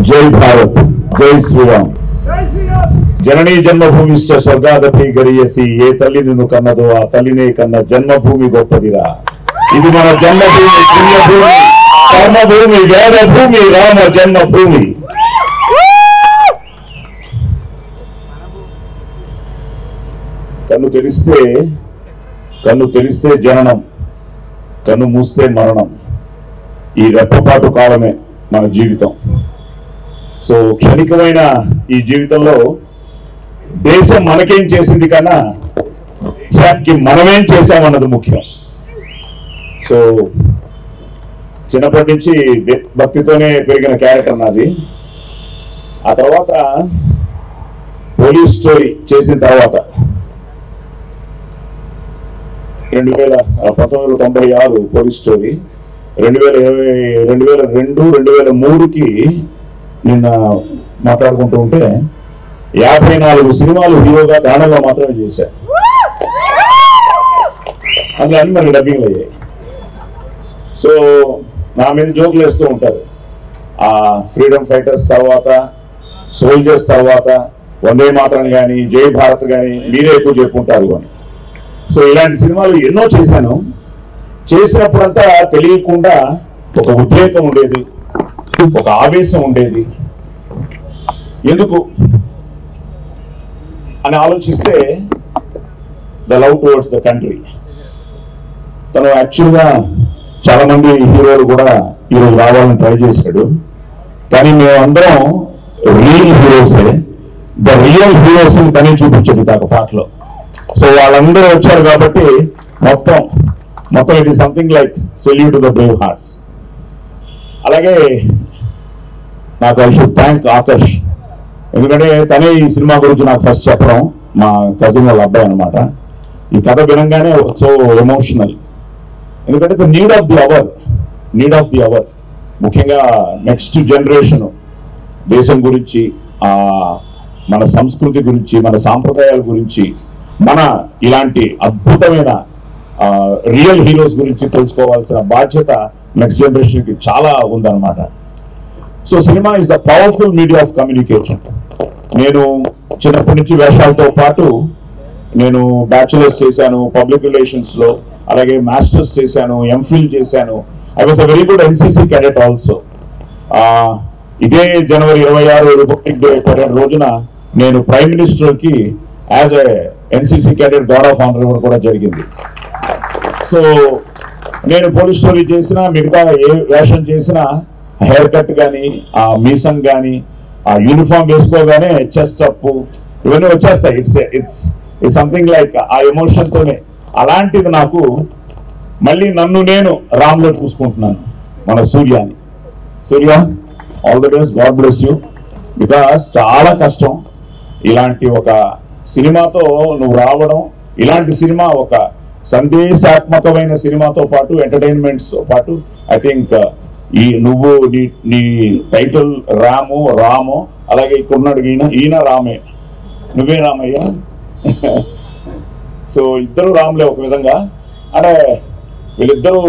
जय भारत, जय श्रीराम। जननी जन्मभूमिश्च स्वर्गादपि गरीयसी ఏ తల్లి నిన్ను కన్నదో ఆ తల్లినే కన్న జన్మభూమి గొప్పదిరా। ఇది మన జన్మభూమి, పుణ్యభూమి, కర్మభూమి, వేదభూమి, రామ జన్మభూమి। కన్ను తెరిస్తే జననం, కన్ను మూస్తే మరణం। ఈ రెప్పపాటు కాలమే మన జీవితం। సో క్షణికమైన ఈ జీవితంలో దేశం మనకేం చేసింది కన్నా దేశానికి మనమేం చేశామన్నది ముఖ్యం। సో చిన్నప్పటి నుంచి భక్తితోనే పెరిగిన క్యారెక్టర్ నాది। ఆ తర్వాత పోలీస్ స్టోరీ చేసిన తర్వాత 1996 పోలీస్ స్టోరీ, 2002, 2003కి నిన్న మాట్లాడుకుంటూ ఉంటే 54 సినిమాలు హీరోగా గానంలో మాత్రమే చేశారు। అందులో అన్ని మరి డబ్బింగ్లు అయ్యాయి। సో నా మీద జోకులు వేస్తూ ఉంటారు, ఆ ఫ్రీడమ్ ఫైటర్స్ తర్వాత, సోల్జర్స్ తర్వాత వందే మాతరం కానీ, జై భారత్ కానీ మీరే ఎక్కువ చెప్పుకుంటారు అని। సో ఇలాంటి సినిమాలు ఎన్నో చేశాను। చేసినప్పుడంతా తెలియకుండా ఒక ఉద్రేకం ఉండేది, ఒక ఆవేశం ఉండేది। ఎందుకు అని ఆలోచిస్తే the love towards the country. తను యాక్చువల్గా చాలా మంది హీరోలు కూడా ఈరోజు రావాలని ట్రై చేశాడు, కానీ మేమందరం రియల్ హీరోసే, ద రియల్ హీరోస్ తనే చూపించాడు దాకా పాటలో। సో వాళ్ళందరూ వచ్చారు కాబట్టి మొత్తం it is something like salute to the Brave hearts. అలాగే నాకు ఐ షుడ్ థ్యాంక్ ఆకర్ష్, ఎందుకంటే తనే ఈ సినిమా గురించి నాకు ఫస్ట్ చెప్పడం, మా కజిన్ వాళ్ళ అబ్బాయి అనమాట। ఈ కథ వినంగానే సో ఎమోషనల్, ఎందుకంటే the need of the hour ముఖ్యంగా నెక్స్ట్ జనరేషన్ దేశం గురించి, మన సంస్కృతి గురించి, మన సాంప్రదాయాల గురించి, మన ఇలాంటి అద్భుతమైన రియల్ హీరోస్ గురించి తెలుసుకోవాల్సిన బాధ్యత నెక్స్ట్ జనరేషన్కి చాలా ఉందన్నమాట। So cinema is the powerful media of communication. నేను చిన్నప్పటి నుంచి వేషాలతో పాటు నేను బ్యాచులర్స్ చేశాను పబ్లిక్ రిలేషన్స్లో, అలాగే మాస్టర్స్ చేశాను, ఎంఫిల్ చేశాను। I was a very good NCC cadet also. ఇదే జనవరి 26 రిపబ్లిక్ డే పరేడ్ రోజున నేను ప్రైమ్ మినిస్టర్కి as a NCC cadet guard of honour కూడా జరిగింది। సో నేను పోలీస్ స్టోరీ చేసినా, మిగతా ఏ వేషం చేసినా, హెయిర్ కట్ కానీ, ఆ మీసం కానీ, ఆ యూనిఫామ్ వేసుకోగానే చెస్ట్ అప్ ఇవన్నీ వచ్చేస్తాయి। ఇట్స్ సంథింగ్ లైక్ ఆ ఎమోషన్తోనే। అలాంటిది నాకు మళ్ళీ నన్ను నేను రామ్లో చూసుకుంటున్నాను, మన సూర్యాని। Surya, all the best, God bless you, because చాలా కష్టం ఇలాంటి ఒక సినిమాతో నువ్వు రావడం। ఇలాంటి సినిమా ఒక సందేశాత్మకమైన సినిమాతో పాటు, ఎంటర్టైన్మెంట్స్తో పాటు, ఐ థింక్ నువ్వు నీ టైటిల్ రాము, అలాగే ఇక్కడ ఉన్నాడు ఈయన రామే, నువ్వే రామయ్య। సో ఇద్దరు రాములే ఒక విధంగా। అంటే వీళ్ళిద్దరూ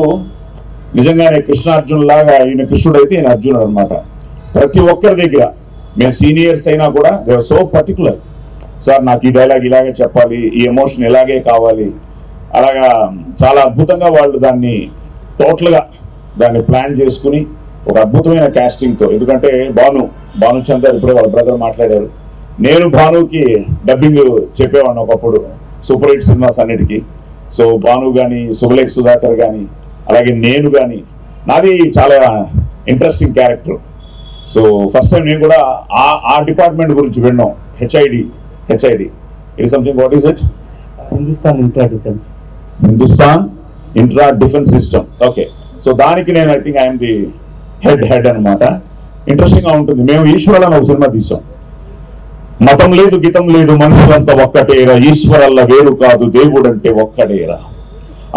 నిజంగానే కృష్ణార్జున్ లాగా, ఈయన కృష్ణుడు అయితే ఈయన అర్జునుడు అనమాట। ప్రతి ఒక్కరి దగ్గర మేము సీనియర్స్ అయినా కూడా they are so particular, sir నాకు ఈ డైలాగ్ ఇలాగే చెప్పాలి, ఈ ఎమోషన్ ఇలాగే కావాలి, అలాగా చాలా అద్భుతంగా వాళ్ళు దాన్ని టోటల్గా దాన్ని ప్లాన్ చేసుకుని ఒక అద్భుతమైన క్యాస్టింగ్తో, ఎందుకంటే భానుచందర్ ఇప్పుడే వాళ్ళ బ్రదర్ మాట్లాడారు, నేను భానుకి డబ్బింగ్ చెప్పేవాడిని ఒకప్పుడు సూపర్ హిట్ సినిమాస్ అన్నిటికీ। సో భాను కానీ, శుభలేఖ సుధాకర్ కానీ, అలాగే నేను కానీ, నాది చాలా interesting character. So first time నేను కూడా ఆ డిపార్ట్మెంట్ గురించి విన్నాం, HID it something, what is it? Hindustan intra defence system. Okay, so దానికి నేను I think I'm the head అనమాట। ఇంట్రెస్టింగ్ గా ఉంటుంది। మేము ఈశ్వరన్ ఒక సినిమా తీసాం, మతం లేదు గీతం లేదు మనుషులంతా ఒక్కటేరా, ఈశ్వరల్ల వేరు కాదు దేవుడంటే ఒక్కడేరా,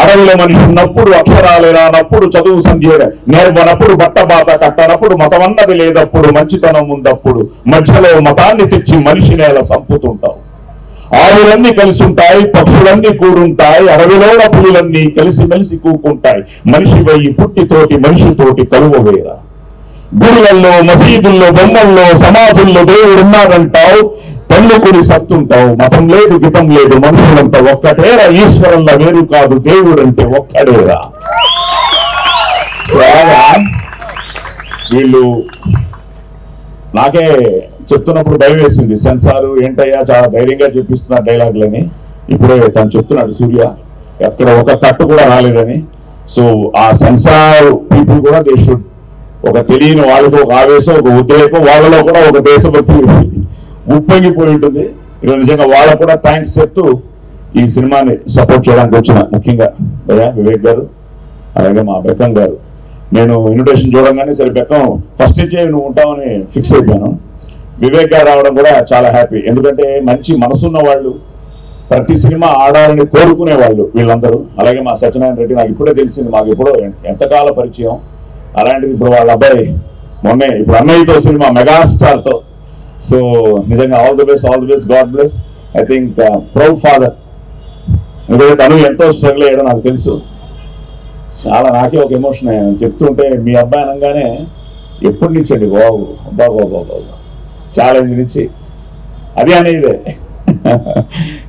అడవిలో మనిషి ఉన్నప్పుడు అక్షరాలే రానప్పుడు, చదువు సంధ్య నేర్వనప్పుడు, బట్టబాత కట్టనప్పుడు, మతమన్నది లేదప్పుడు, మంచితనం ఉందప్పుడు, మధ్యలో మతాన్ని తెచ్చి మనిషి నేల సంపుతుంటావు, ఆవులన్నీ కలిసి ఉంటాయి, పక్షులన్నీ కూడుంటాయి, అడవిలోన పులులన్నీ కలిసి మెలిసి కూకుంటాయి, మనిషి వయ్యి పుట్టితోటి మనిషితోటి కలువవేరా, గుడులలో, మసీదుల్లో, బొమ్మల్లో, సమాధుల్లో దేవుడు ఉన్నాడంటావు, తల్లుకుని సత్తుంటావు. మతం లేదు, గితం లేదు, మనుషులంతా ఒక్కటేరా, ఈశ్వరంలో వేరు కాదు, దేవుడు అంటే ఒక్కడేరా. సో అలాగా వీళ్ళు నాకే చెప్తున్నప్పుడు భయం వేసింది. సెన్సార్ ఏంటయ్యా చాలా ధైర్యంగా చెప్పిస్తున్నారు డైలాగులని. ఇప్పుడే తను చెప్తున్నాడు సూర్య ఎక్కడ ఒక కట్టు కూడా రాలేదని. సో ఆ సెన్సార్ పీపుల్ కూడా దే షుడ్, ఒక తెలియని వాళ్ళతో ఒక ఆవేశం, ఒక ఉద్రేకం, వాళ్ళలో కూడా ఒక దేశభక్తి ఉప్పొంగిపోయి ఉంటుంది. ఈరోజు నిజంగా వాళ్ళకు కూడా థ్యాంక్స్ చెప్తూ ఈ సినిమాని సపోర్ట్ చేయడానికి వచ్చిన ముఖ్యంగా వివేక్ గారు, అలాగే మా బెక్కం గారు. నేను ఇన్విటేషన్ చూడంగానే సరే బెక్కం ఫస్ట్ నుంచే నువ్వు ఉంటామని ఫిక్స్ అయిపోయాను. వివేక్ గారు రావడం కూడా చాలా హ్యాపీ. ఎందుకంటే మంచి మనసున్న వాళ్ళు, ప్రతి సినిమా ఆడాలని కోరుకునే వాళ్ళు వీళ్ళందరూ. అలాగే మా సత్యనారాయణ రెడ్డి నాకు ఇప్పుడే తెలిసింది, మాకు ఎప్పుడో ఎంతకాల పరిచయం. అలాంటిది ఇప్పుడు వాళ్ళ అబ్బాయి మొన్నే ఇప్పుడు అన్నయ్యతో సినిమా మెగాస్టార్తో. సో నిజంగా all the best, God bless. I think proud father. ఎందుకంటే తను ఎంతో స్ట్రగుల్ అయ్యాడో నాకు తెలుసు. చాలా నాకే ఒక ఎమోషన్ చెప్తుంటే, మీ అబ్బాయి అనగానే ఎప్పటి నుంచి అండి బాబు బాబు ఛాలెంజ్ నుంచి అది అనేదే.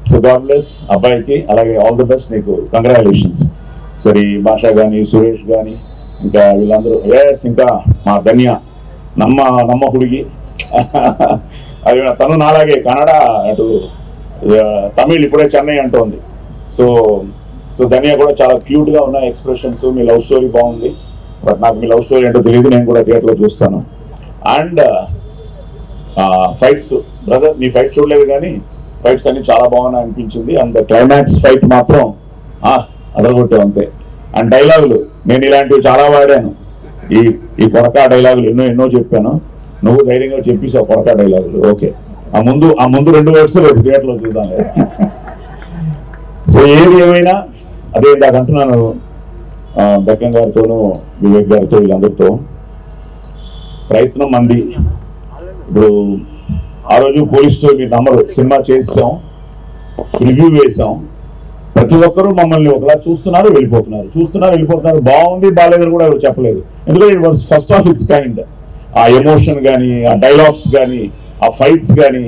సో గాడ్ బ్లెస్ అబ్బాయికి, అలాగే ఆల్ ది బెస్ట్, నీకు కంగ్రాచులేషన్స్. సరే భాష కానీ, సురేష్ కానీ, ఇంకా వీళ్ళందరూ, ఇంకా మా ధన్య నమ్మ హుడిగి అది తను నాలాగే కన్నడ, అటు తమిళ్, ఇప్పుడే చెన్నై అంటోంది. సో ధన్య కూడా చాలా క్యూట్గా ఉన్నాయి ఎక్స్ప్రెషన్స్. మీ లవ్ స్టోరీ బాగుంది, బట్ నాకు మీ లవ్ స్టోరీ ఏంటో తెలియదు, నేను కూడా థియేటర్లో చూస్తాను. అండ్ ఫైట్స్ బ్రదర్, నీ ఫైట్ చూడలేదు కానీ ఫైట్స్ అన్ని చాలా బాగున్నాయి అనిపించింది. అండ్ క్లైమాక్స్ ఫైట్ మాత్రం అదరగొట్టావు అంతే. అండ్ డైలాగులు నేను ఇలాంటివి చాలా వాడాను. ఈ కొరకా డైలాగులు ఎన్నో చెప్పాను. నువ్వు ధైర్యంగా చెప్పేసావు కొరకా డైలాగులు. ఓకే, ఆ ముందు 2 వర్డ్స్ రేపు థియేటర్లో చూద్దాం. సో ఏది ఏమైనా అదే ఇందాక అంటున్నాను, బెక్కం గారితోనూ, వివేక్ గారితో, వీళ్ళందరితో ప్రయత్నం మంది. ఇప్పుడు ఆ రోజు పోలీస్ స్టోరీ మీరు నమ్మరు, సినిమా చేసాం, రివ్యూ వేసాం, ప్రతి ఒక్కరూ మమ్మల్ని ఒకలా చూస్తున్నారు వెళ్ళిపోతున్నారు. బాగుంది బాగాలేదని కూడా ఎవరు చెప్పలేదు. ఎందుకంటే it was first of it's kind. ఆ ఎమోషన్ కానీ, ఆ డైలాగ్స్ కానీ, ఆ ఫైట్స్ కానీ,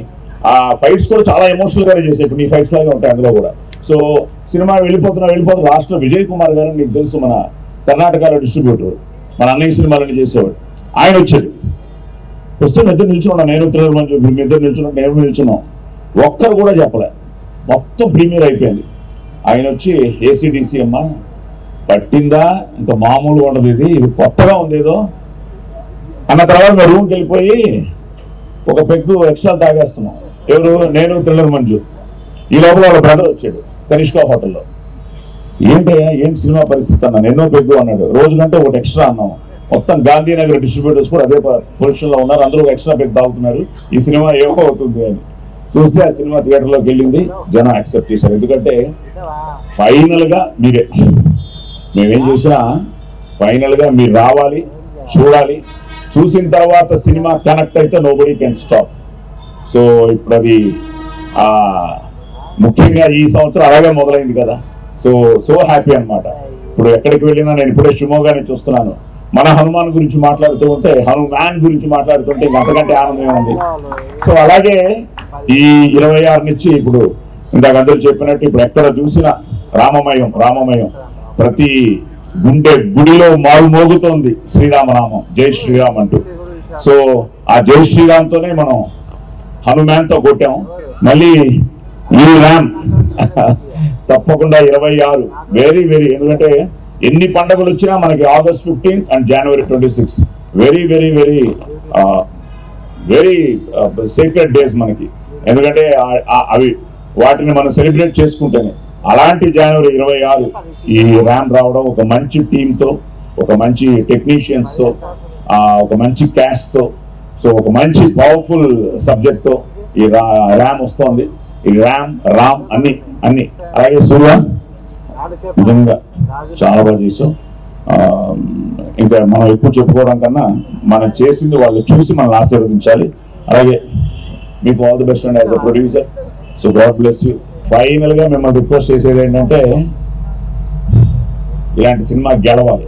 ఆ ఫైట్స్ కూడా చాలా ఎమోషనల్ గానే చేసాయి. ఇప్పుడు నీ ఫైట్స్ లాగా ఉంటాయి అందులో కూడా. సో సినిమా వెళ్ళిపోతున్నా లాస్ట్లో విజయ్ కుమార్ గారు, నీకు తెలుసు, మన కర్ణాటకలో డిస్ట్రిబ్యూటర్, మన అన్నయ్య సినిమాలని చేసేవాడు, ఆయన వచ్చాడు. వస్తే ఇద్దరు నిల్చున్నాం, నేను థ్రిల్లర్ మంజు, మీ ఇద్దరు నిల్చున్నాం. ఒక్కరు కూడా చెప్పలే, మొత్తం ప్రీమియర్ అయిపోయింది. ఆయన వచ్చి ఏసీడీసీ అమ్మ పట్టిందా, ఇంకా మామూలుగా ఉండదు, ఇది కొత్తగా ఉంది ఏదో అన్న తర్వాత మేము రూమ్కి వెళ్ళిపోయి ఒక పెగ్గు ఎక్స్ట్రా తాగేస్తున్నాం. ఎవరు? నేను, థ్రిల్లర్ మంజు. ఈ లోపల వాళ్ళ బ్రదర్ వచ్చాడు కనిష్కా హోటల్లో. ఏంటి సినిమా పరిస్థితి అన్నాను. ఎన్నో పెగ్గు అన్నాడు. రోజు కంటే ఒకటి ఎక్స్ట్రా అన్నాము. మొత్తం గాంధీనగర్ డిస్ట్రిబ్యూటర్స్ కూడా అదే పొజిషన్లో ఉన్నారు, అందరూ ఒక ఎక్స్ట్రా పెగ్ తాగుతున్నారు. ఈ సినిమా ఏమో అవుతుంది అని చూస్తే ఆ సినిమా థియేటర్లోకి వెళ్ళింది, జనం యాక్సెప్ట్ చేశారు. ఎందుకంటే ఫైనల్గా మీరే, మేమేం చేసినా ఫైనల్గా మీరు రావాలి, చూడాలి. చూసిన తర్వాత సినిమా కనెక్ట్ అయితే నోబడీ కెన్ స్టాప్. సో ఇప్పుడు అది ముఖ్యంగా ఈ సంవత్సరం అలాగే మొదలైంది కదా. సో హ్యాపీ అనమాట. ఇప్పుడు ఎక్కడికి వెళ్ళినా, నేను ఇప్పుడే షిమోగానే చూస్తున్నాను, మన హనుమాన్ గురించి మాట్లాడుతూ ఉంటే, హనుమాన్ గురించి మాట్లాడుతుంటే అంతకంటే ఆనందమే ఉంది. సో అలాగే ఈ 26 నుంచి ఇప్పుడు ఇందాక అందరూ చెప్పినట్టు ఇప్పుడు ఎక్కడ చూసినా రామమయం, ప్రతి గుడిలో మోగుతోంది శ్రీరామనామం, జై శ్రీరామ్ అంటూ. సో ఆ జై శ్రీరామ్తోనే మనం హనుమాన్తో కొట్టాం. మళ్ళీ ఈ ర్యామ్ తప్పకుండా 26 వెరీ ఎందుకంటే ఎన్ని పండుగలు వచ్చినా మనకి August 15th and January 26th very secret days మనకి. ఎందుకంటే అవి వాటిని మనం సెలబ్రేట్ చేసుకుంటేనే. అలాంటి January 26 ఈ ర్యామ్ రావడం, ఒక మంచి టీంతో, ఒక మంచి టెక్నీషియన్స్తో, ఒక మంచి క్యాస్ట్తో, సో ఒక మంచి పవర్ఫుల్ సబ్జెక్ట్తో ఈ ర్యామ్ వస్తుంది. ఈ రామ్ అన్ని అలాగే సూర్య నిజంగా చాలా బాగా చేసాం. ఇంకా మనం ఎక్కువ చెప్పుకోవడం కన్నా మనం చేసింది వాళ్ళు చూసి మనల్ని ఆశీర్వదించాలి. అలాగే మీకు all the best and as a producer. So God bless you. ఫైనల్గా మిమ్మల్ని రిక్వెస్ట్ చేసేది ఏంటంటే, ఇలాంటి సినిమా గెలవాలి.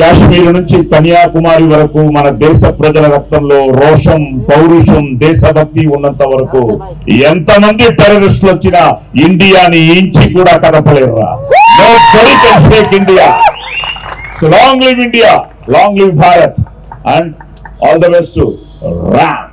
కాశ్మీర్ నుంచి కన్యాకుమారి వరకు మన దేశ ప్రజల రక్తంలో రోషం, పౌరుషం, దేశభక్తి ఉన్నంత వరకు ఎంతమంది టెర్రరిస్టులు వచ్చినా ఇండియాని ఇంచి కూడా కదపలేరురా. Nobody can shake India. So long live India, long live Bharat, and all the best to Ram.